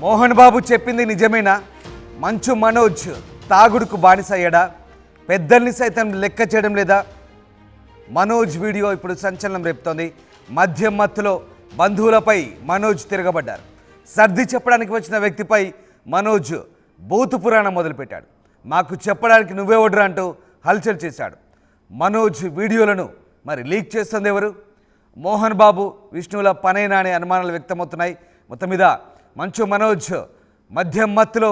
మోహన్ బాబు చెప్పింది నిజమేనా? మంచు మనోజ్ తాగుడుకు బానిసయ్యాడా? పెద్దల్ని సైతం లెక్క చేయడం లేదా? మనోజ్ వీడియో ఇప్పుడు సంచలనం రేపుతోంది. మద్యం మత్తులో బంధువులపై మనోజ్ తిరగబడ్డారు. సర్ది చెప్పడానికి వచ్చిన వ్యక్తిపై మనోజ్ బూతు పురాణం మొదలుపెట్టాడు. మాకు చెప్పడానికి నువ్వే వడ్రా అంటూ హల్చల్ చేశాడు. మనోజ్ వీడియోలను మరి లీక్ చేస్తుంది ఎవరు? మోహన్ బాబు విష్ణువుల పనేనా అనే అనుమానాలు వ్యక్తమవుతున్నాయి. మొత్తం మీద మంచు మనోజ్ మద్యం మత్తులో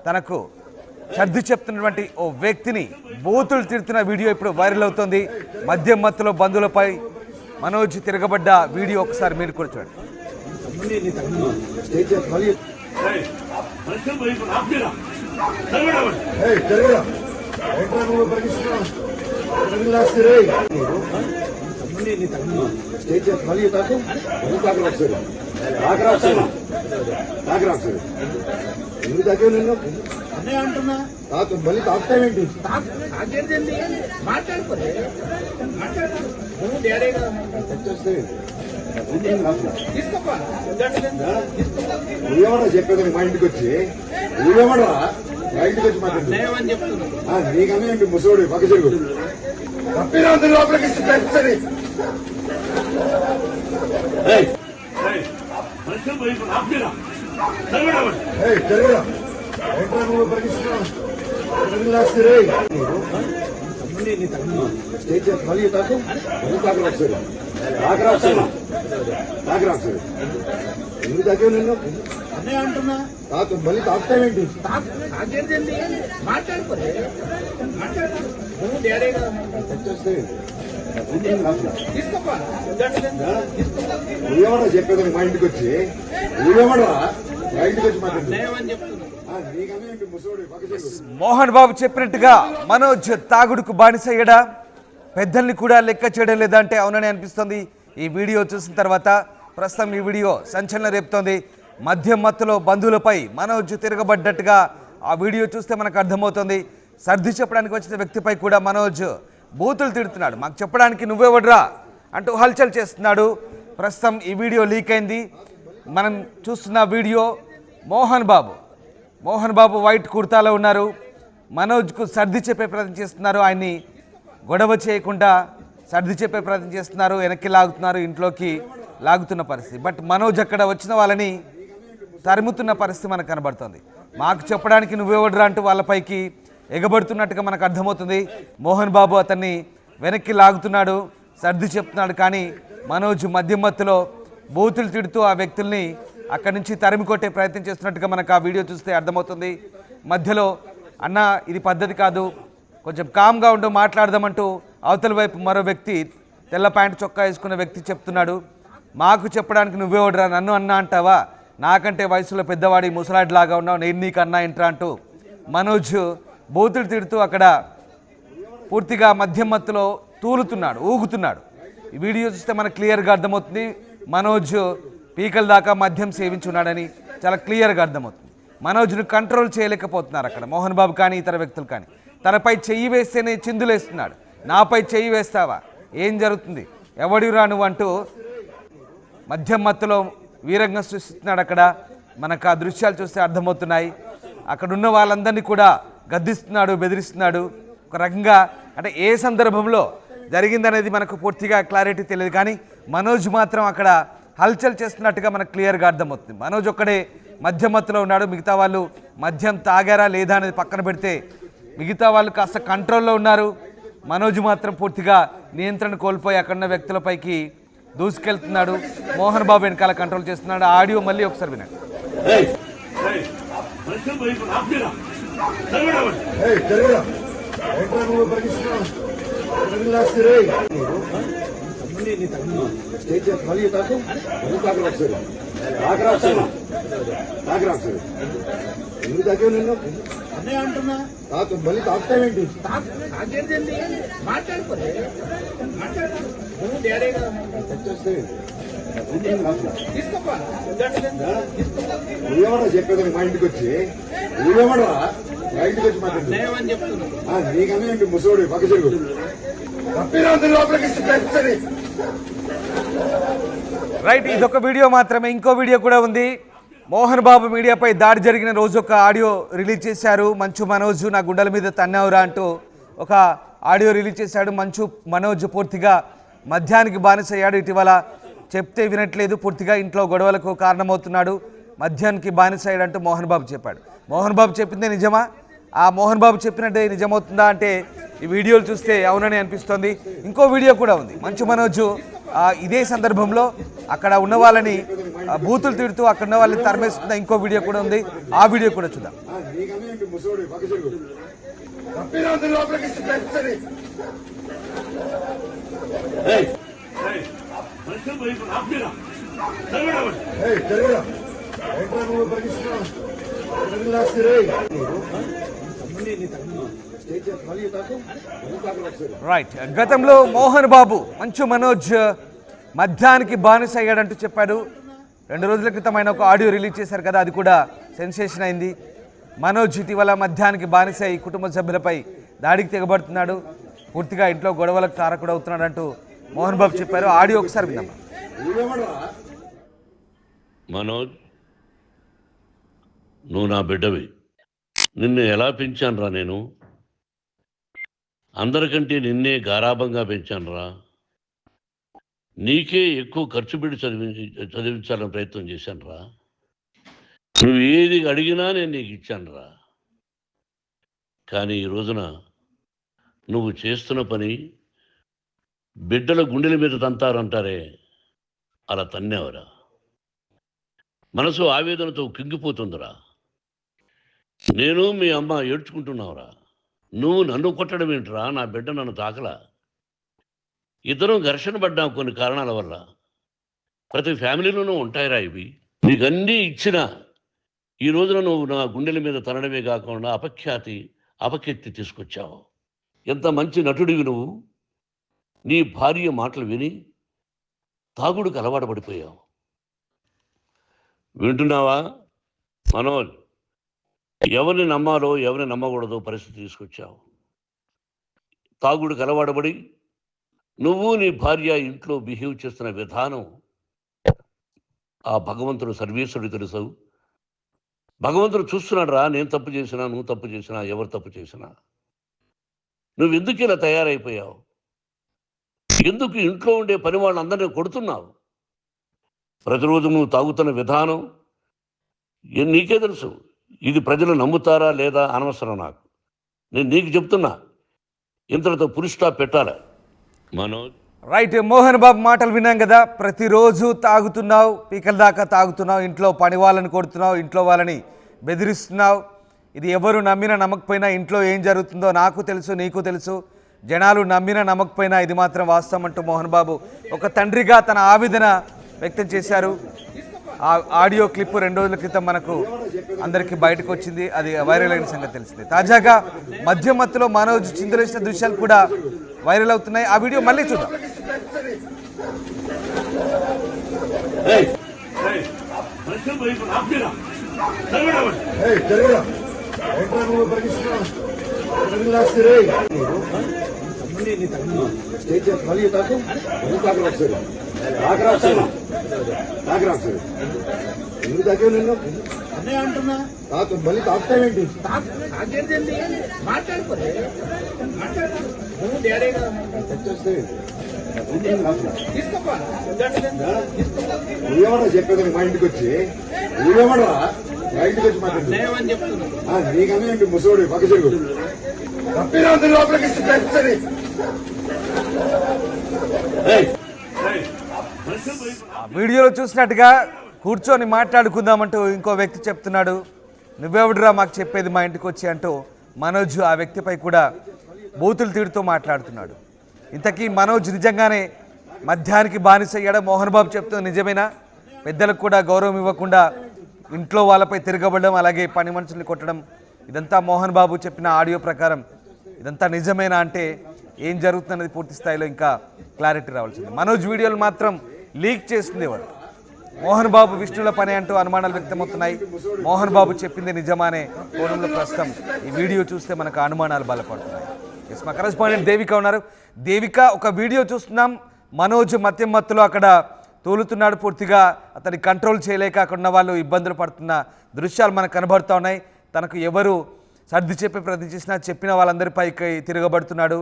తనకు సర్ది చెప్తున్నటువంటి ఓ వ్యక్తిని బూతులు తిడుతున్న వీడియో ఇప్పుడు వైరల్ అవుతోంది. మద్యం మత్తులో బంధువులపై మనోజ్ తిరగబడ్డ వీడియో ఒకసారి మీరు కూడా చూడండి. ఎందుకు తగ్గే నిన్ను అనే అంటున్నా మళ్ళీ తాగుతావేంటి? నువ్వేమన్నా చెప్పేది మా ఇంటికి వచ్చి నువ్వేమన్నా మా ఇంటికి వచ్చి మాట్లాడు. నీకన్నా ఏంటి ముసోడు పక్క చెరుగు తప్పినా లోపలికి ఇస్తుంది. మళ్ళీ తాకు ఎందుకు తగ్గే నిన్ను అనే అంటున్నా మళ్ళీ తాగుతావేంటి? నువ్వేమన్నా చెప్పేది మా ఇంటికి వచ్చి నువ్వేమన్నా మా ఇంటికి వచ్చి మాట్లాడు. మోహన్ బాబు చెప్పినట్టుగా మనోజ్ తాగుడుకు బానిసయ్యడా? పెద్దల్ని కూడా లెక్క చేయడం లేదా అంటే అవునని అనిపిస్తుంది ఈ వీడియో చూసిన తర్వాత. ప్రస్తుతం ఈ వీడియో సంచలనం రేపుతోంది. మద్యం మత్తులో బంధువులపై మనోజ్ తిరగబడ్డట్టుగా ఆ వీడియో చూస్తే మనకు అర్థమవుతుంది. సర్ది చెప్పడానికి వచ్చిన వ్యక్తిపై కూడా మనోజ్ బూతులు తిడుతున్నాడు. మాకు చెప్పడానికి నువ్వే వడ్రా అంటూ హల్చల్ చేస్తున్నాడు. ప్రస్తుతం ఈ వీడియో లీక్ అయింది. మనం చూస్తున్న వీడియో మోహన్ బాబు వైట్ కుర్తాలో ఉన్నారు. మనోజ్కు సర్ది చెప్పే ప్రయత్నం చేస్తున్నారు. ఆయన్ని గొడవ చేయకుండా సర్ది చెప్పే ప్రయత్నం చేస్తున్నారు. వెనక్కి లాగుతున్నారు, ఇంట్లోకి లాగుతున్న పరిస్థితి. బట్ మనోజ్ అక్కడ వచ్చిన వాళ్ళని తరుముతున్న పరిస్థితి మనకు కనబడుతుంది. మాకు చెప్పడానికి నువ్వే వడ్రా అంటూ వాళ్ళపైకి ఎగబడుతున్నట్టుగా మనకు అర్థమవుతుంది. మోహన్ బాబు అతన్ని వెనక్కి లాగుతున్నాడు, సర్ది చెప్తున్నాడు. కానీ మనోజ్ మద్యం మత్తులో బూతులు తిడుతూ ఆ వ్యక్తుల్ని అక్కడి నుంచి తరిమి కొట్టే ప్రయత్నం చేస్తున్నట్టుగా మనకు ఆ వీడియో చూస్తే అర్థమవుతుంది. మధ్యలో అన్న ఇది పద్ధతి కాదు, కొంచెం కామ్గా ఉంటూ మాట్లాడదామంటూ అవతల వైపు మరో వ్యక్తి తెల్ల ప్యాంటు చొక్కా వేసుకున్న వ్యక్తి చెప్తున్నాడు. మాకు చెప్పడానికి నువ్వే వడ్రా, నన్ను అన్నా అంటావా? నాకంటే వయసులో పెద్దవాడి ముసలాడిలాగా ఉన్నావు, నేను నీకు అన్నా ఏంట్రా అంటూ మనోజ్ బూతులు తిడుతూ అక్కడ పూర్తిగా మద్యం మత్తులో తూలుతున్నాడు, ఊగుతున్నాడు. ఈ వీడియో చూస్తే మనకు క్లియర్గా అర్థమవుతుంది. మనోజ్ పీకల దాకా మద్యం సేవించున్నాడని చాలా క్లియర్గా అర్థమవుతుంది. మనోజ్ను కంట్రోల్ చేయలేకపోతున్నారు అక్కడ మోహన్ బాబు కానీ ఇతర వ్యక్తులు కానీ. తనపై చెయ్యి వేస్తేనే చిందులేస్తున్నాడు. నాపై చెయ్యి వేస్తావా, ఏం జరుగుతుంది, ఎవడిరా నువ్వు అంటూ మద్యం మత్తులో వీరంగం సృష్టిస్తున్నాడు. అక్కడ మనకు ఆ దృశ్యాలు చూస్తే అర్థమవుతున్నాయి. అక్కడున్న వాళ్ళందరినీ కూడా గద్దిస్తున్నాడు, బెదిరిస్తున్నాడు. ఒక రకంగా అంటే ఏ సందర్భంలో జరిగిందనేది మనకు పూర్తిగా క్లారిటీ తెలియదు. కానీ మనోజ్ మాత్రం అక్కడ హల్చల్ చేస్తున్నట్టుగా మనకు క్లియర్గా అర్థమవుతుంది. మనోజ్ ఒక్కడే మద్యం మత్తులో ఉన్నాడు. మిగతా వాళ్ళు మద్యం తాగారా లేదా అనేది పక్కన పెడితే మిగతా వాళ్ళు కాస్త కంట్రోల్లో ఉన్నారు. మనోజ్ మాత్రం పూర్తిగా నియంత్రణ కోల్పోయి అక్కడున్న వ్యక్తులపైకి దూసుకెళ్తున్నాడు. మోహన్ బాబు వెనకాల కంట్రోల్ చేస్తున్నాడు. ఆడియో మళ్ళీ ఒకసారి వినండి. మళ్ళీ తాకు ఎందుకు తగ్గే నిన్ను అనే అంటున్నా మళ్ళీ తాగుతావేంటి? నువ్వేమన్నా చెప్పేది మా ఇంటికి వచ్చి నువ్వేమన్నా మా ఇంటికి వచ్చి మాట్లాడు. నీకన్నా ఏంటి ముసోడు పక్క చెరుగు తప్పినా లోపలికి ఇస్తుంది. రైట్, ఇదొక వీడియో మాత్రమే. ఇంకో వీడియో కూడా ఉంది. మోహన్ బాబు మీడియాపై దాడి జరిగిన రోజు ఒక ఆడియో రిలీజ్ చేశారు. మంచు మనోజ్ నా గుండెల మీద తన్నావురా అంటూ ఒక ఆడియో రిలీజ్ చేశాడు. మంచు మనోజ్ పూర్తిగా మద్యానికి బానిసయ్యాడు. ఇటీవల చెప్తే వినట్లేదు, పూర్తిగా ఇంట్లో గొడవలకు కారణమవుతున్నాడు, మద్యానికి బానిసయ్యాడంటూ మోహన్ బాబు చెప్పాడు. మోహన్ బాబు చెప్పిందే నిజమా? ఆ మోహన్ బాబు చెప్పినట్టే నిజమవుతుందా అంటే ఈ వీడియోలు చూస్తే అవునని అనిపిస్తోంది. ఇంకో వీడియో కూడా ఉంది. మంచు మనోజ్ ఇదే సందర్భంలో అక్కడ ఉన్న వాళ్ళని బూతులు తిడుతూ అక్కడ ఉన్న వాళ్ళని తరిమేస్తున్న ఇంకో వీడియో కూడా ఉంది. ఆ వీడియో కూడా చూద్దాం. రైట్, గతంలో మోహన్ బాబు మంచు మనోజ్ మద్యానికి బానిస అయ్యాడంటూ చెప్పాడు. 2 రోజుల క్రితం ఆయన ఒక ఆడియో రిలీజ్ చేశారు కదా, అది కూడా సెన్సేషన్ అయింది. మనోజ్ ఇటీవల మద్యానికి బానిస అయి కుటుంబ సభ్యులపై దాడికి తెగబడుతున్నాడు, పూర్తిగా ఇంట్లో గొడవలకు కారకుడు అవుతున్నాడు అంటూ మోహన్ బాబు చెప్పారు. ఆడియో ఒకసారి విన్నాం. మనోజ్, నువ్వు నా బిడ్డవి. నిన్ను ఎలా పెంచానురా నేను? అందరికంటే నిన్నే గారాభంగా పెంచానురా. నీకే ఎక్కువ ఖర్చు పెట్టి చదివించాలని ప్రయత్నం చేశానురా. నువ్వు ఏది అడిగినా నేను నీకు ఇచ్చానురా. కానీ ఈ రోజున నువ్వు చేస్తున్న పని బిడ్డల గుండెల మీద తంతారంటారే, అలా తన్నేవరా. మనసు ఆవేదనతో కింగిపోతుందిరా. నేను మీ అమ్మ ఏడ్చుకుంటున్నావురా. నువ్వు నన్ను కొట్టడం ఏంట్రా? నా బిడ్డ నన్ను తాకలా. ఇద్దరం ఘర్షణ పడ్డాం కొన్ని కారణాల వల్ల. ప్రతి ఫ్యామిలీలోనూ ఉంటాయిరా ఇవి. నీకన్నీ ఇచ్చినా ఈ రోజున నువ్వు నా గుండెల మీద తనడమే కాకుండా అపకీర్తి తీసుకొచ్చావు. ఎంత మంచి నటుడివి నువ్వు. నీ భార్య మాటలు విని తాగుడుకు అలవాటు పడిపోయావు. వింటున్నావా మనోజ్? ఎవరిని నమ్మాలో ఎవరిని నమ్మకూడదో పరిస్థితి తీసుకొచ్చావు. తాగుడుకు అలవాటుపడి నువ్వు నీ భార్య ఇంట్లో బిహేవ్ చేస్తున్న విధానం ఆ భగవంతుడు సర్వేశ్వరుడు తెలుసు. భగవంతుడు చూస్తున్నాడు రా. నేను తప్పు చేసినా, నువ్వు తప్పు చేసినా, ఎవరు తప్పు చేసినా. నువ్వు ఎందుకు ఇలా తయారైపోయావు? ఎందుకు ఇంట్లో ఉండే పని వాళ్ళందరినీ కొడుతున్నావు? ప్రతిరోజు నువ్వు తాగుతున్న విధానం నీకే తెలుసు. ఇది ప్రజలు నమ్ముతారా లేదా అనవసరం నాకు. నేను నీకు చెప్తున్నా, ఇంతటితో పులి స్టాప్ పెట్టాలి మనోజ్. రైట్, మోహన్ బాబు మాటలు విన్నాం కదా. ప్రతిరోజు తాగుతున్నావు, పీకల దాకా తాగుతున్నావు, ఇంట్లో పని వాళ్ళని కొడుతున్నావు, ఇంట్లో వాళ్ళని బెదిరిస్తున్నావు. ఇది ఎవరు నమ్మినా నమ్మకపోయినా ఇంట్లో ఏం జరుగుతుందో నాకు తెలుసు, నీకు తెలుసు. జనాలు నమ్మినా నమ్మకపోయినా ఇది మాత్రం వాస్తవం అంటూ మోహన్ బాబు ఒక తండ్రిగా తన ఆవేదన వ్యక్తం చేశారు. ఆ ఆడియో క్లిప్ 2 రోజుల క్రితం మనకు అందరికీ బయటకు వచ్చింది. అది వైరల్ అయిన సంగతి తెలిసింది. తాజాగా మద్యం మత్తులో మనోజ్ చిందులేసిన దృశ్యాలు కూడా వైరల్ అవుతున్నాయి. ఆ వీడియో మళ్ళీ చూద్దాం. ఎందుకు తాగే నిన్ను అంటున్నా? మళ్ళీ తాగుతావేంటి? నువ్వేమన్నా చెప్పేది మా ఇంటికి వచ్చి? నువ్వేమన్నా మా ఇంటికి వచ్చి మాట్లాడు? నీకన్నా ఏంటి ముసోడు పక్క చెరుగు తప్పినా లోపలికి ఇస్తుంది. వీడియోలో చూసినట్టుగా కూర్చొని మాట్లాడుకుందామంటూ ఇంకో వ్యక్తి చెప్తున్నాడు. నువ్వెవడురా మాకు చెప్పేది మా ఇంటికి వచ్చి అంటూ మనోజ్ ఆ వ్యక్తిపై కూడా బూతులు తిడుతూ మాట్లాడుతున్నాడు. ఇంతకీ మనోజ్ నిజంగానే మద్యానికి బానిస అయ్యాడా? మోహన్ బాబు చెప్తుంది నిజమేనా? పెద్దలకు కూడా గౌరవం ఇవ్వకుండా ఇంట్లో వాళ్ళపై తిరగబడడం, అలాగే పని మనుషుల్ని కొట్టడం, ఇదంతా మోహన్ బాబు చెప్పిన ఆడియో ప్రకారం ఇదంతా నిజమేనా అంటే ఏం జరుగుతుందనేది పూర్తి స్థాయిలో ఇంకా క్లారిటీ రావాల్సింది. మనోజ్ వీడియోలు మాత్రం లీక్ చేస్తుంది ఎవరు? మోహన్ బాబు విష్ణుల పని అంటూ అనుమానాలు వ్యక్తమవుతున్నాయి. మోహన్ బాబు చెప్పింది నిజమానే కోణంలో ప్రస్తుతం ఈ వీడియో చూస్తే మనకు అనుమానాలు బలపడుతున్నాయి. ఎస్, మా కరెస్పాండెంట్ దేవిక ఉన్నారు. దేవిక, ఒక వీడియో చూస్తున్నాం. మనోజ్ మద్యం మత్తులో అక్కడ తూలుతున్నాడు. పూర్తిగా అతని కంట్రోల్ చేయలేకుండా వాళ్ళు ఇబ్బందులు పడుతున్న దృశ్యాలు మనకు కనబడుతూ ఉన్నాయి. తనకు ఎవరు సర్ది చెప్పే ప్రయత్నం చేసినా చెప్పిన వాళ్ళందరిపైకి తిరగబడుతున్నాడు,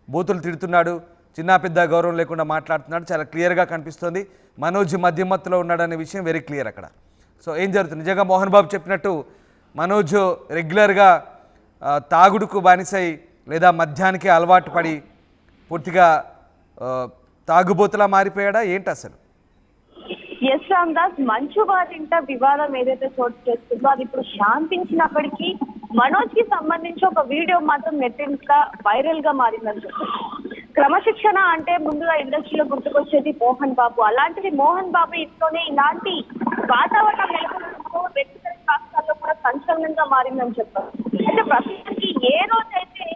బూతులు తిడుతున్నాడు, చిన్న పెద్ద గౌరవం లేకుండా మాట్లాడుతున్నాడు. చాలా క్లియర్గా కనిపిస్తుంది మనోజ్ మధ్యమత్తులో ఉన్నాడనే విషయం వెరీ క్లియర్ అక్కడ. సో ఏం జరుగుతుంది? నిజంగా మోహన్ బాబు చెప్పినట్టు మనోజ్ రెగ్యులర్గా తాగుడుకు బానిసై లేదా మద్యానికి అలవాటు పడి పూర్తిగా తాగుబోతులా మారిపోయాడా ఏంటి అసలు? ఎస్ రామ్దాస్, మంచు వారింట వివాదం ఏదైతే చోటు చేస్తుందో అది ఇప్పుడు శాంతించినప్పటికీ మనోజ్ కి సంబంధించి ఒక వీడియో మాత్రం నెట్టింట వైరల్ గా మారిందని చెప్పారు. క్రమశిక్షణ అంటే ముందుగా ఇండస్ట్రీలో గుర్తుకొచ్చేది మోహన్ బాబు. అలాంటిది మోహన్ బాబు ఇంట్లోనే ఇలాంటి వాతావరణం నెలకొనడంతో వ్యక్తిగత రాష్ట్రాల్లో కూడా సంచలనంగా మారిందని చెప్పారు. అయితే ప్రస్తుతానికి ఏ రోజైతే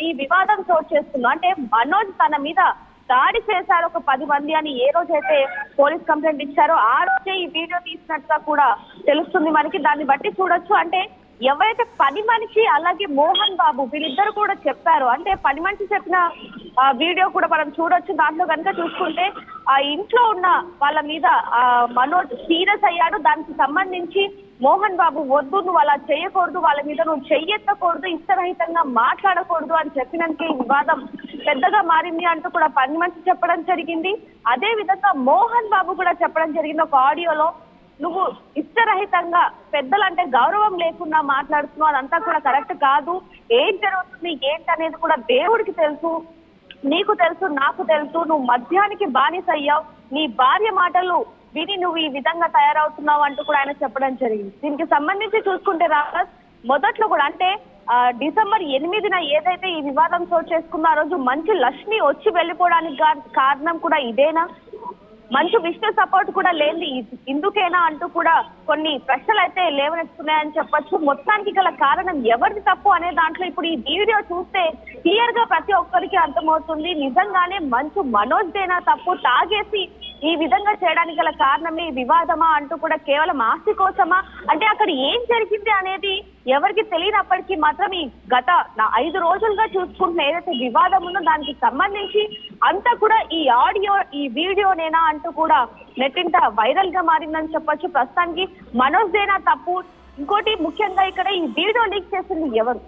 ఈ వివాదం చోటు చేస్తుందో, అంటే మనోజ్ తన మీద దాడి చేశారు ఒక 10 మంది అని ఏ రోజైతే పోలీస్ కంప్లైంట్ ఇచ్చారో ఆ రోజే ఈ వీడియో తీసినట్టుగా కూడా తెలుస్తుంది మనకి. దాన్ని బట్టి చూడొచ్చు, అంటే ఎవరైతే పని మనిషి అలాగే మోహన్ బాబు వీళ్ళిద్దరు కూడా చెప్పారు. అంటే పని మనిషి చెప్పిన వీడియో కూడా మనం చూడొచ్చు. దాంట్లో కనుక చూసుకుంటే ఆ ఇంట్లో ఉన్న వాళ్ళ మీద మనోజ్ సీరియస్ అయ్యాడు. దానికి సంబంధించి మోహన్ బాబు వద్దు, నువ్వు అలా చేయకూడదు, వాళ్ళ మీద నువ్వు చెయ్యెత్తకూడదు, ఇష్టరహితంగా మాట్లాడకూడదు అని చెప్పినందుకే ఈ వివాదం పెద్దగా మారింది అంటూ కూడా పని మనిషి చెప్పడం జరిగింది. అదే విధంగా మోహన్ బాబు కూడా చెప్పడం జరిగింది ఒక ఆడియోలో, నువ్వు ఇష్టరహితంగా పెద్దలంటే గౌరవం లేకుండా మాట్లాడుతున్నావు, అదంతా కూడా కరెక్ట్ కాదు, ఏం జరుగుతుంది ఏంటనేది కూడా దేవుడికి తెలుసు, నీకు తెలుసు, నాకు తెలుసు, నువ్వు మద్యానికి బానిస అయ్యావు, నీ భార్య మాటలు విని నువ్వు ఈ విధంగా తయారవుతున్నావు అంటూ కూడా ఆయన చెప్పడం జరిగింది. దీనికి సంబంధించి చూసుకుంటే రాజ్ మొదట్లో కూడా, అంటే డిసెంబర్ 8న ఏదైతే ఈ వివాదం చోటు చేసుకుందో ఆ రోజు మంచు లక్ష్మి వచ్చి వెళ్ళిపోవడానికి కారణం కూడా ఇదేనా, మంచు విష్ణు సపోర్ట్ కూడా లేని ఇందుకేనా అంటూ కూడా కొన్ని ప్రశ్నలు అయితే లేవనెత్తున్నాయని చెప్పొచ్చు. మొత్తానికి గల కారణం ఎవరిది తప్పు అనే దాంట్లో ఇప్పుడు ఈ వీడియో చూస్తే క్లియర్ గా ప్రతి ఒక్కరికి అర్థమవుతుంది. నిజంగానే మంచు మనోజ్ దేనా తప్పు, తాగేసి ఈ విధంగా చేయడానికి గల కారణమే వివాదమా అంటూ కూడా కేవలం ఆస్తి కోసమా, అంటే అక్కడ ఏం జరిగింది అనేది ఎవరికి తెలియనప్పటికీ మాత్రం ఈ గత 5 రోజులుగా చూసుకుంటున్న ఏదైతే వివాదం ఉందో దానికి సంబంధించి అంతా కూడా ఈ ఆడియో ఈ వీడియోనేనా అంటూ కూడా నెట్టింట వైరల్ గా మారిందని చెప్పొచ్చు. ప్రస్తుతానికి మనోజ్ దేనా తప్పు. ఇంకోటి ముఖ్యంగా ఇక్కడ ఈ వీడియో లీక్ చేసింది ఎవరు,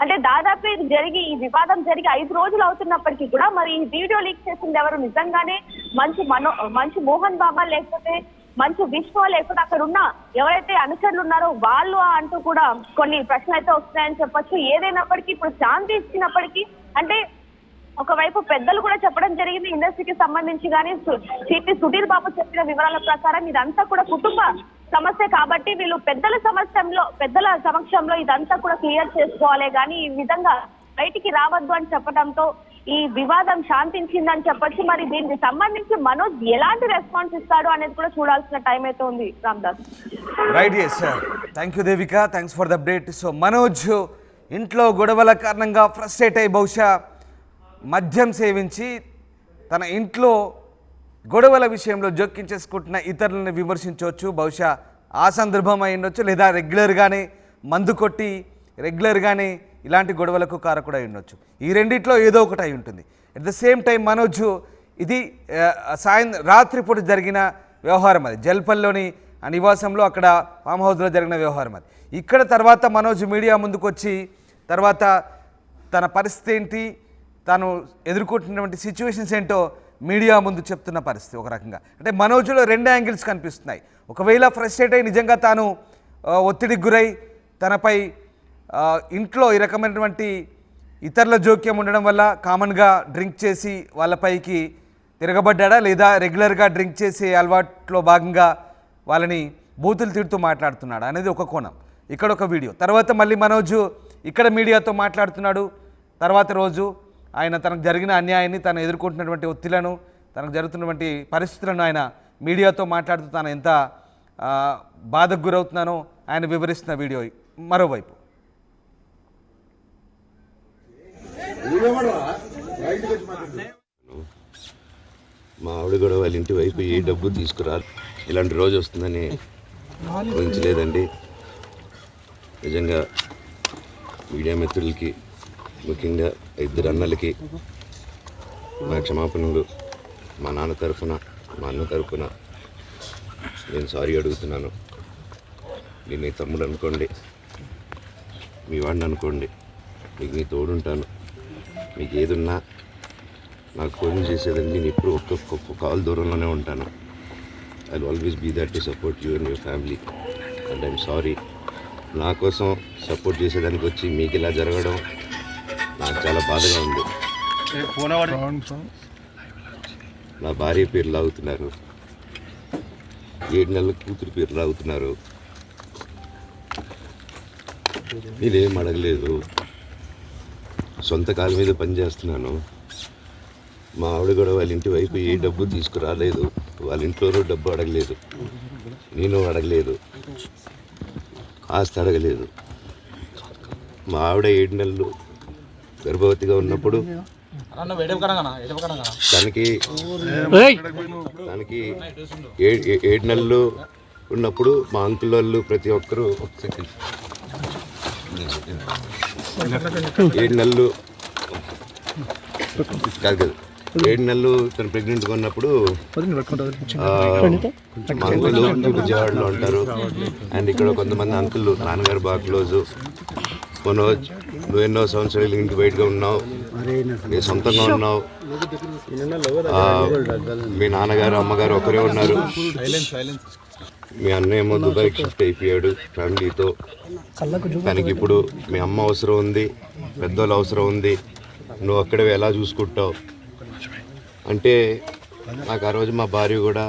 అంటే దాదాపు ఇది జరిగి ఈ వివాదం జరిగి 5 రోజులు అవుతున్నప్పటికీ కూడా మరి ఈ వీడియో లీక్ చేసింది ఎవరు? నిజంగానే మంచు మోహన్ బాబా, లేకపోతే మంచు విష్ణు, లేకపోతే అక్కడ ఉన్న ఎవరైతే అనుచరులు ఉన్నారో వాళ్ళు అంటూ కూడా కొన్ని ప్రశ్నలు అయితే వస్తున్నాయని చెప్పొచ్చు. ఏదైనప్పటికీ ఇప్పుడు శాంతి ఇచ్చినప్పటికీ, అంటే ఒకవైపు పెద్దలు కూడా చెప్పడం జరిగింది ఇండస్ట్రీకి సంబంధించి, కానీ సుధీర్ బాబు చెప్పిన వివరాల ప్రకారం ఇదంతా కూడా కుటుంబ సమస్య కాబట్టి వీళ్ళు పెద్దల సమక్షంలో ఇదంతా కూడా క్లియర్ చేసుకోవాలి, కానీ ఈ విధంగా బయటికి రావద్దు అని చెప్పడంతో ఈ వివాదం శాంతించిందని చెప్పొచ్చు. మరి దీనికి సంబంధించి మనోజ్ ఎలాంటి రెస్పాన్స్ ఇస్తాడు అనేది కూడా చూడాల్సిన టైం అయితే ఉంది Ramdas. Right, yes sir, thank you Devika, thanks for the update. So Manoj ఇంట్లో గొడవల కారణంగా ఫ్రస్ట్రేట్ అయ్యి బహుశా మద్యం సేవించి తన ఇంట్లో గొడవల విషయంలో జోక్యం చేసుకుంటున్న ఇతరులను విమర్శించవచ్చు. బహుశా ఆ సందర్భం అయి ఉండొచ్చు, లేదా రెగ్యులర్గానే మందు కొట్టి రెగ్యులర్గానే ఇలాంటి గొడవలకు కారకుడై ఉండొచ్చు. ఈ రెండిట్లో ఏదో ఒకటి అయి ఉంటుంది. At the same time Manoj ఇది రాత్రిపూట జరిగిన వ్యవహారం, అది జల్పల్లిలోని నివాసంలో అక్కడ ఫామ్ హౌస్లో జరిగిన వ్యవహారం అది. ఇక్కడ తర్వాత మనోజ్ మీడియా ముందుకు వచ్చి తర్వాత తన పరిస్థితి ఏంటి, తాను ఎదుర్కొంటున్నటువంటి సిచ్యువేషన్స్ ఏంటో మీడియా ముందు చెప్తున్న పరిస్థితి ఒక రకంగా. అంటే మనోజ్లో 2 యాంగిల్స్ కనిపిస్తున్నాయి. ఒకవేళ ఫ్రస్ట్రేట్ అయి నిజంగా తాను ఒత్తిడికి గురై తనపై ఇంట్లో ఈ రకమైనటువంటి ఇతరుల జోక్యం ఉండడం వల్ల కామన్గా డ్రింక్ చేసి వాళ్ళపైకి తిరగబడ్డా, లేదా రెగ్యులర్గా డ్రింక్ చేసే అలవాట్లో భాగంగా వాళ్ళని బూతులు తిడుతూ మాట్లాడుతున్నాడు అనేది ఒక కోణం. ఇక్కడ ఒక వీడియో తర్వాత మళ్ళీ మనోజ్ ఇక్కడ మీడియాతో మాట్లాడుతున్నాడు. తర్వాత రోజు ఆయన తనకు జరిగిన అన్యాయాన్ని, తను ఎదుర్కొంటున్నటువంటి ఒత్తిళ్లను, తనకు జరుగుతున్నటువంటి పరిస్థితులను ఆయన మీడియాతో మాట్లాడుతూ తాను ఎంత బాధకు గురవుతున్నానో ఆయన వివరిస్తున్న వీడియో మరోవైపు. మా ఆవిడ కూడా వాళ్ళ ఇంటి వైపు ఏ డబ్బు తీసుకురా, ఇలాంటి రోజు వస్తుందని ఊహించలేదండి. నిజంగా మీడియా మిత్రులకి, ముఖ్యంగా 2 అన్నలకి మా క్షమాపణలు. మా నాన్న తరఫున మా అన్న తరపున నేను సారీ అడుగుతున్నాను. నేను నీ తమ్ముడు అనుకోండి, మీ వాడిని అనుకోండి, మీకు నీ తోడుంటాను. మీకు ఏదున్నా నాకు ఫోన్ చేసేదండి. నేను ఎప్పుడు ఒక్కొక్క కాల్ దూరంలోనే ఉంటాను. I will always be that to support you and your family. And I'm sorry, నా కోసం సపోర్ట్ చేసేదానికి వచ్చి మీకు ఇలా జరగడం నాకు చాలా బాధగా ఉంది. నా భార్య పేరు లాగుతున్నారు, 7 నెలల కూతురు పేరు లాగుతున్నారు. నేనేం అడగలేదు, సొంత కాళ్ళ మీద పనిచేస్తున్నాను. మా ఆవిడ కూడా వాళ్ళ ఇంటి వైపు ఏ డబ్బు తీసుకురాలేదు, వాళ్ళ ఇంట్లోనూ డబ్బు అడగలేదు, నేను అడగలేదు, ఆస్తి అడగలేదు. మా ఆవిడ 7 నెలలు గర్భవతిగా ఉన్నప్పుడు తనకి 7 నెలలు ఉన్నప్పుడు మా అంకుల్ వాళ్ళు ప్రతి ఒక్కరూ 7 నెలలు కాదు 7 నెలలు తను ప్రెగ్నెంట్గా ఉన్నప్పుడు మా అంకుల్ విజయవాడలో ఉంటారు. అండ్ ఇక్కడ కొంతమంది అంకుల్ నాన్నగారు బాగా క్లోజు. మనోజ్, నువ్వు ఎన్నో సంవత్సరాలు ఇంటికి బయటగా ఉన్నావు, నీ సొంతంగా ఉన్నావు. మీ నాన్నగారు అమ్మగారు ఒకరే ఉన్నారు. మీ అన్న ఏమో దుబాయ్కి షిఫ్ట్ అయిపోయాడు ఫ్యామిలీతో. తనకి ఇప్పుడు మీ అమ్మ అవసరం ఉంది, పెద్దోళ్ళ అవసరం ఉంది. నువ్వు అక్కడే ఎలా చూసుకుంటావు అంటే నాకు ఆ రోజు మా భార్య కూడా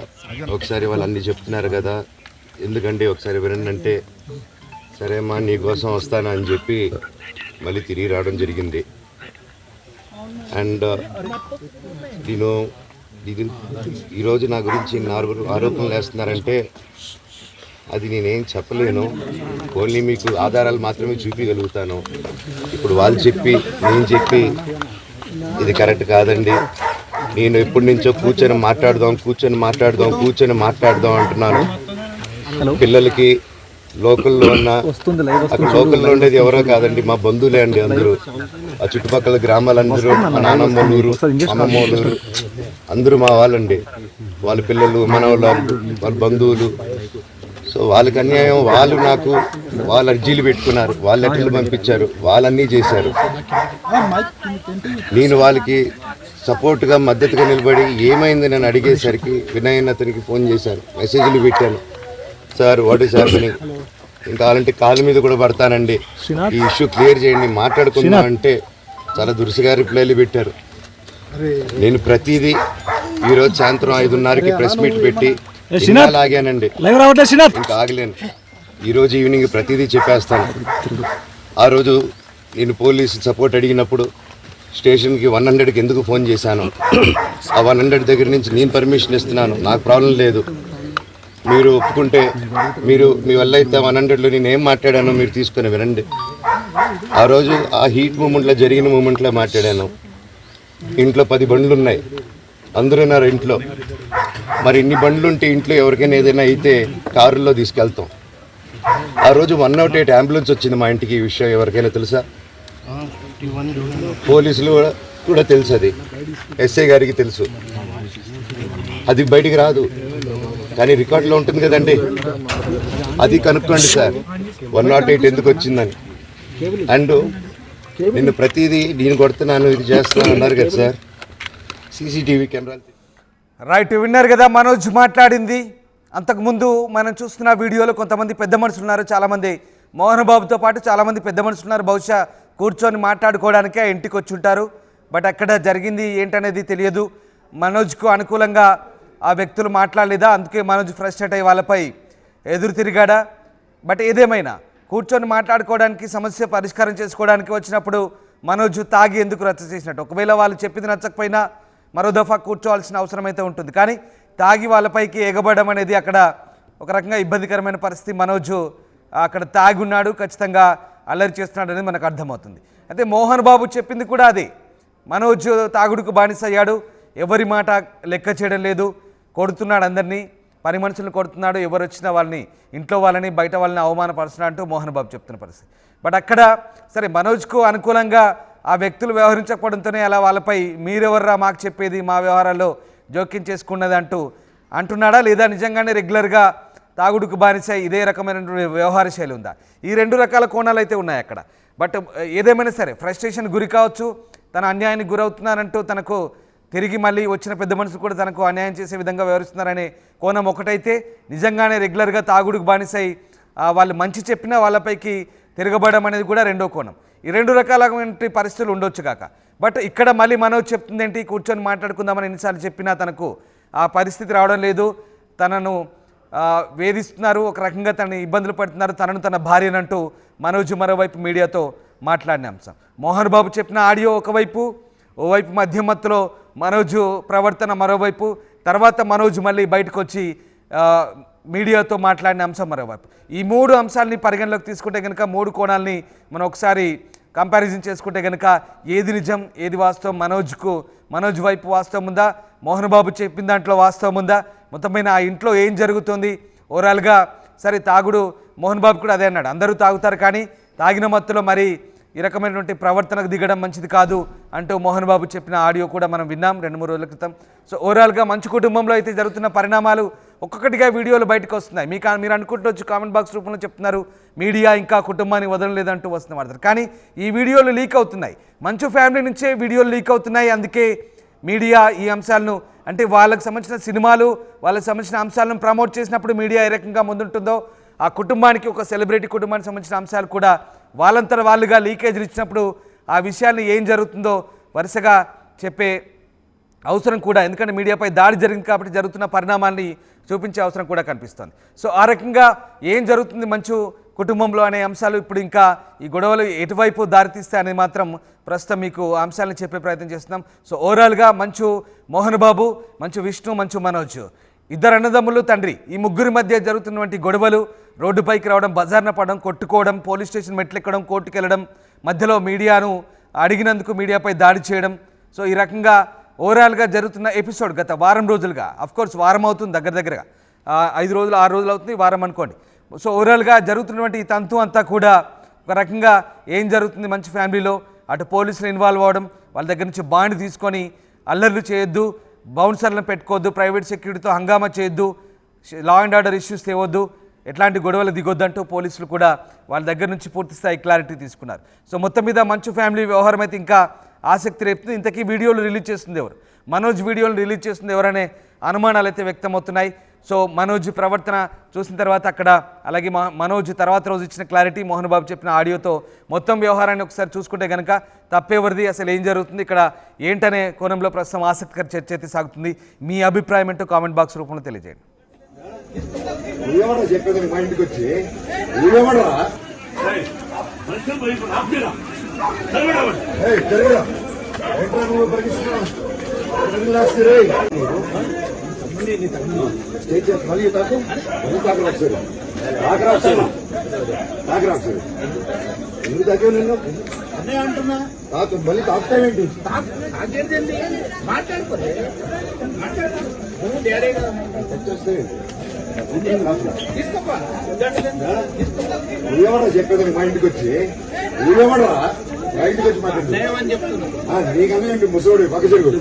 ఒకసారి వాళ్ళు అన్నీ చెప్తున్నారు కదా, ఎందుకంటే ఒకసారి వినండి అంటే సరే అమ్మా నీకోసం వస్తాను అని చెప్పి మళ్ళీ తిరిగి రావడం జరిగింది. అండ్ ఈరోజు నా గురించి ఆరోపణలు వేస్తున్నారంటే అది నేనేం చెప్పలేను. ఓన్లీ మీకు ఆధారాలు మాత్రమే చూపించగలుగుతాను. ఇప్పుడు వాళ్ళు చెప్పి నేను చెప్పి ఇది కరెక్ట్ కాదండి, నేను ఎప్పటి నుంచో కూర్చొని మాట్లాడదాం అంటున్నాను. పిల్లలకి లోకల్లో ఉన్న అక్కడ లోకల్లో ఉండేది ఎవరో కాదండి, మా బంధువులే అండి అందరూ. ఆ చుట్టుపక్కల గ్రామాలందరూ, మా నానమ్మలూరు, అమ్మమ్మలూరు అందరూ మా వాళ్ళండి. వాళ్ళ పిల్లలు, మనవాళ్ళు, వాళ్ళ బంధువులు. సో వాళ్ళకి అన్యాయం, వాళ్ళు అర్జీలు పెట్టుకున్నారు, వాళ్ళు లెటర్లు పంపించారు, వాళ్ళన్నీ చేశారు. నేను వాళ్ళకి సపోర్ట్గా మద్దతుగా నిలబడి ఏమైంది నేను అడిగేసరికి వినయ్ అతనికి ఫోన్ చేశారు, మెసేజ్లు పెట్టాను. సార్ వాట్ ఈస్ హ్యాపెనింగ్, ఇంకా అలాంటి కాళ్ళ మీద కూడా పడతానండి, ఈ ఇష్యూ క్లియర్ చేయండి, మాట్లాడుకుందాం అంటే చాలా దురుసుగా రిప్లైలు పెట్టారు. నేను ప్రతిదీ ఈరోజు సాయంత్రం 5:30కి ప్రెస్ మీట్ పెట్టి ఆగానండి, ఇంకా ఆగలేను. ఈరోజు ఈవినింగ్ ప్రతిదీ చెప్పేస్తాను. ఆ రోజు నేను పోలీసు సపోర్ట్ అడిగినప్పుడు స్టేషన్కి 100కి ఎందుకు ఫోన్ చేశాను, ఆ 100 దగ్గర నుంచి నేను పర్మిషన్ ఇస్తున్నాను, నాకు ప్రాబ్లం లేదు, మీరు ఒప్పుకుంటే మీరు మీ వల్ల అయితే 100లో నేను ఏం మాట్లాడానో మీరు తీసుకొని వినండి. ఆ రోజు ఆ హీట్ మూమెంట్లో జరిగిన మూమెంట్లో మాట్లాడాను. ఇంట్లో 10 బండ్లు ఉన్నాయి, అందరూ ఉన్నారు ఇంట్లో. మరి ఇన్ని బండ్లు ఉంటే ఇంట్లో ఎవరికైనా ఏదైనా అయితే కారుల్లో తీసుకెళ్తాం. ఆ రోజు 108 అంబులెన్స్ వచ్చింది మా ఇంటికి. ఈ విషయం ఎవరికైనా తెలుసా? పోలీసులు కూడా తెలుసు, అది ఎస్ఐ గారికి తెలుసు. అది బయటికి రాదు కానీ రికార్డులో ఉంటుంది కదండి, అది కనుక్కోండి సార్ 108 ఎందుకు వచ్చిందని. అండ్ నిన్ను ప్రతిదీ నేను కొడుతున్నాను, ఇది చేస్తున్నాను అన్నారు కదా సార్, సీసీటీవీ కెమెరాలు. రైట్, విన్నారు కదా మనోజ్ మాట్లాడింది. అంతకుముందు మనం చూస్తున్న వీడియోలో కొంతమంది పెద్ద మనుషులు ఉన్నారు, చాలామంది మోహన్ బాబుతో పాటు చాలామంది పెద్ద మనుషులు ఉన్నారు. బహుశా కూర్చొని మాట్లాడుకోవడానికే ఇంటికి వచ్చి ఉంటారు. బట్ అక్కడ జరిగింది ఏంటనేది తెలియదు. మనోజ్కు అనుకూలంగా ఆ వ్యక్తులు మాట్లాడలేదా, అందుకే మనోజ్ ఫ్రస్ట్రేట్ అయ్యి వాళ్ళపై ఎదురు తిరిగాడా? బట్ ఏదేమైనా కూర్చొని మాట్లాడుకోవడానికి, సమస్య పరిష్కారం చేసుకోవడానికి వచ్చినప్పుడు మనోజ్ తాగి ఎందుకు రచ్చ చేసినట్టు? ఒకవేళ వాళ్ళు చెప్పింది నచ్చకపోయినా మరో దఫా కూర్చోవాల్సిన అవసరం అయితే ఉంటుంది. కానీ తాగి వాళ్ళపైకి ఎగబడడం అనేది అక్కడ ఒక రకంగా ఇబ్బందికరమైన పరిస్థితి. మనోజ్ అక్కడ తాగి ఉన్నాడు, ఖచ్చితంగా అల్లరి చేస్తున్నాడు అనేది మనకు అర్థమవుతుంది. అయితే మోహన్ బాబు చెప్పింది కూడా అదే, మనోజ్ తాగుడుకు బానిస అయ్యాడు, ఎవరి మాట లెక్క చేయడం లేదు, కొడుతున్నాడు అందరినీ, పని మనుషులను కొడుతున్నాడు, ఎవరు వచ్చినా వాళ్ళని, ఇంట్లో వాళ్ళని బయట వాళ్ళని అవమానపరుస్తున్నాడు అంటూ మోహన్ బాబు చెప్తున్న పరిస్థితి. బట్ అక్కడ సరే మనోజ్కు అనుకూలంగా ఆ వ్యక్తులు వ్యవహరించకపోవడంతోనే అలా వాళ్ళపై మీరెవర్రా మాకు చెప్పేది, మా వ్యవహారాల్లో జోక్యం చేసుకున్నది అంటూ అంటున్నాడా లేదా నిజంగానే రెగ్యులర్గా తాగుడుకు బానిస ఇదే రకమైనటువంటి వ్యవహార శైలి ఉందా? ఈ 2 రకాల కోణాలు అయితే ఉన్నాయి అక్కడ. బట్ ఏదేమైనా సరే ఫ్రస్ట్రేషన్ గురి కావచ్చు, తన అన్యాయానికి గురవుతున్నారంటూ తనకు తిరిగి మళ్ళీ వచ్చిన పెద్ద మనుషులు కూడా తనకు అన్యాయం చేసే విధంగా వ్యవహరిస్తున్నారనే కోణం ఒకటైతే, నిజంగానే రెగ్యులర్గా తాగుడుకు బానిసై వాళ్ళు మంచి చెప్పినా వాళ్ళపైకి తిరగబడడం అనేది కూడా రెండో కోణం. ఈ 2 రకాలైన పరిస్థితులు ఉండొచ్చు కాక. బట్ ఇక్కడ మళ్ళీ మనోజ్ చెప్తుంది ఏంటి, కూర్చొని మాట్లాడుకుందామని ఎన్నిసార్లు చెప్పినా తనకు ఆ పరిస్థితి రావడం లేదు, తనను వేధిస్తున్నారు, ఒక రకంగా తనని ఇబ్బందులు పడుతున్నారు, తనను తన భార్యనంటూ మనోజ్ మరోవైపు మీడియాతో మాట్లాడిన అంశం. మోహన్ బాబు చెప్పిన ఆడియో ఒకవైపు, ఓవైపు మధ్యమత్తులో మనోజ్ ప్రవర్తన మరోవైపు, తర్వాత మనోజ్ మళ్ళీ బయటకు వచ్చి మీడియాతో మాట్లాడిన అంశం మరోవైపు. ఈ 3 అంశాలని పరిగణలోకి తీసుకుంటే కనుక 3 కోణాలని మనం ఒకసారి కంపారిజన్ చేసుకుంటే కనుక ఏది నిజం ఏది వాస్తవం, మనోజ్ వైపు వాస్తవం ఉందా, మోహన్ బాబు చెప్పిన దాంట్లో వాస్తవం ఉందా, మొత్తమైన ఆ ఇంట్లో ఏం జరుగుతుంది ఓవరాల్గా. సరే తాగుడు, మోహన్ బాబు కూడా అదే అన్నాడు, అందరూ తాగుతారు కానీ తాగిన మత్తులో మరి ఈ రకమైనటువంటి ప్రవర్తనకు దిగడం మంచిది కాదు అంటూ మోహన్ బాబు చెప్పిన ఆడియో కూడా మనం విన్నాం 2-3 రోజుల క్రితం. సో ఓవరాల్గా మంచు కుటుంబంలో అయితే జరుగుతున్న పరిణామాలు ఒక్కొక్కటిగా వీడియోలు బయటకు వస్తున్నాయి. మీరు అనుకుంటూ కామెంట్ బాక్స్ రూపంలో చెప్తున్నారు మీడియా ఇంకా కుటుంబాన్ని వదలలేదంటూ వస్తున్న వాడతారు, కానీ ఈ వీడియోలు లీక్ అవుతున్నాయి, మంచు ఫ్యామిలీ నుంచే వీడియోలు లీక్ అవుతున్నాయి. అందుకే మీడియా ఈ అంశాలను, అంటే వాళ్ళకి సంబంధించిన సినిమాలు, వాళ్ళకి సంబంధించిన అంశాలను ప్రమోట్ చేసినప్పుడు మీడియా ఏ రకంగా ముందుంటుందో, ఆ కుటుంబానికి, ఒక సెలబ్రిటీ కుటుంబానికి సంబంధించిన అంశాలు కూడా వాళ్ళంతా వాళ్ళుగా లీకేజీలు ఇచ్చినప్పుడు ఆ విషయాన్ని ఏం జరుగుతుందో వరుసగా చెప్పే అవసరం కూడా, ఎందుకంటే మీడియాపై దాడి జరిగింది కాబట్టి జరుగుతున్న పరిణామాన్ని చూపించే అవసరం కూడా కనిపిస్తుంది. సో ఆ రకంగా ఏం జరుగుతుంది మంచు కుటుంబంలో అనే అంశాలు ఇప్పుడు ఇంకా ఈ గొడవలు ఎటువైపు దారితీస్తాయి అనేది మాత్రం ప్రస్తుతం మీకు అంశాలను చెప్పే ప్రయత్నం చేస్తున్నాం. సో ఓవరాల్గా మంచు మోహన్ బాబు, మంచు విష్ణు, మంచు మనోజ్, 2 అన్నదమ్ములు, తండ్రి, ఈ 3 మధ్య జరుగుతున్నటువంటి గొడవలు, రోడ్డుపైకి రావడం, బజార్న పడడం, కొట్టుకోవడం, పోలీస్ స్టేషన్ మెట్లెక్కడం, కోర్టుకు వెళ్ళడం, మధ్యలో మీడియాను అడిగినందుకు మీడియాపై దాడి చేయడం. సో ఈ రకంగా ఓవరాల్గా జరుగుతున్న ఎపిసోడ్ గత వారం రోజులుగా, అఫ్కోర్స్ వారం అవుతుంది, దగ్గరగా 5 రోజులు 6 రోజులు అవుతుంది, వారం అనుకోండి. సో ఓవరాల్గా జరుగుతున్నటువంటి ఈ తంతు అంతా కూడా ఒక రకంగా ఏం జరుగుతుంది మంచి ఫ్యామిలీలో, అటు పోలీసులు ఇన్వాల్వ్ అవ్వడం, వాళ్ళ దగ్గర నుంచి బాండ్ తీసుకొని అల్లర్లు చేయొద్దు, బౌన్సర్లను పెట్టుకోవద్దు, ప్రైవేట్ సెక్యూరిటీతో హంగామా చేయొద్దు, లా అండ్ ఆర్డర్ ఇష్యూస్ తేవద్దు, ఎట్లాంటి గొడవలు దిగొద్దంటూ పోలీసులు కూడా వాళ్ళ దగ్గర నుంచి పూర్తి స్థాయి క్లారిటీ తీసుకున్నారు. సో మొత్తం మీద మంచు ఫ్యామిలీ వ్యవహారం అయితే ఇంకా ఆసక్తి రేపుతుంది. ఇంతకీ వీడియోలు రిలీజ్ చేస్తుంది ఎవరు, మనోజ్ వీడియోలు రిలీజ్ చేస్తుంది ఎవరనే అనుమానాలు అయితే వ్యక్తమవుతున్నాయి. సో మనోజ్ ప్రవర్తన చూసిన తర్వాత అక్కడ, అలాగే మనోజ్ తర్వాత రోజు ఇచ్చిన క్లారిటీ, మోహన్ బాబు చెప్పిన ఆడియోతో మొత్తం వ్యవహారాన్ని ఒకసారి చూసుకుంటే కనుక తప్పేవరిది, అసలు ఏం జరుగుతుంది ఇక్కడ ఏంటనే కోణంలో ప్రస్తుతం ఆసక్తికర చర్చ అయితే సాగుతుంది. మీ అభిప్రాయం ఏంటో కామెంట్ బాక్స్ రూపంలో తెలియజేయండి. చెప్పేది మా ఇంటికి వచ్చి ఊరేమడరా మళ్ళీ తాకు తాకరాక్షరు ఎందుకు తాకే నిన్ను అదే అంటున్నా, తాకు మళ్ళీ తాకుతావేంటి? మాట్లాడుకోలే ఊరేమడరా చెప్పేది మా ఇంటికి వచ్చి ఊరేమడరా మా ఇంటికి వచ్చి మాట్లాడు నీకన్నా ఏంటి ముసోడు పక్క చెరుగు